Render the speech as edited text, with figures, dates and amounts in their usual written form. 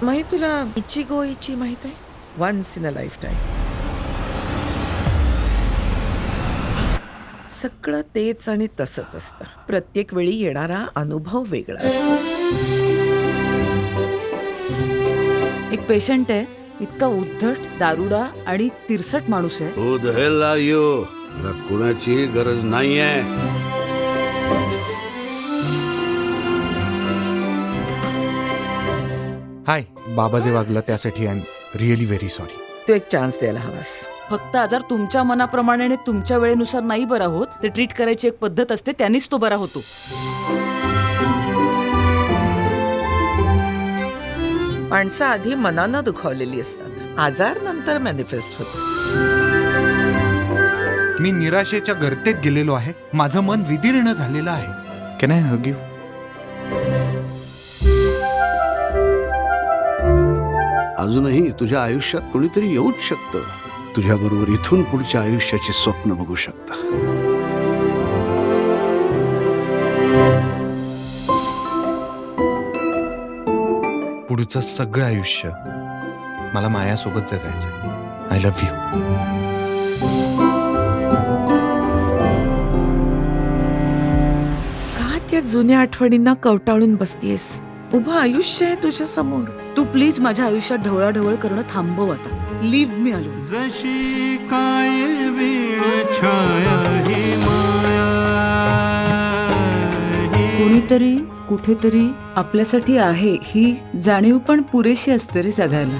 माही तुला इचिगो इची माहित आहे? Once in a lifetime. सगळं तेच आणि तसंच असतं. प्रत्येक वेळी येणारा अनुभव वेगळा असतो. एक पेशंट आहे, इतका उद्धट, दारुडा आणि तिरसट माणूस आहे. Who the hell are you? मला कुणाची गरज नाहीये. हाय, बाबा जे वागलं त्यासाठी I am really very sorry. तू एक चान्स द्यायला हवास. फक्त आजार तुमच्या मनाप्रमाणे आणि तुमच्या वेळेनुसार नाही बरा होत. ते ट्रीट करायची एक पद्धत असते, त्यांनीच तो बरा होतो. माणसं आधी मनानं दुखावलेली असतात. आजार नंतर मॅनिफेस्ट होतो. मी निराशेच्या गर्तेत गेलेलो आहे. माझं मन विदीर्ण झालेलं आहे. Can I hug you? अजूनही तुझ्या आयुष्यात कोणीतरी येऊच शकतं. तुझ्याबरोबर इथून पुढच्या आयुष्याची स्वप्न बघू शकता. पुढचं सगळं आयुष्य मला मायासोबत जगायचं. I love you. का त्या जुन्या आठवणींना कवटाळून बसतीयस? उभं आयुष्य आहे तुझ्या समोर. तू प्लीज माझ्या आयुष्यात ढवळाढवळ करणं थांबव आता. Leave me alone. जशी काय वेळ छाया ही माया कोणीतरी कुठेतरी आपल्यासाठी आहे ही जाणीव पण पुरेशी असते रे जगायला.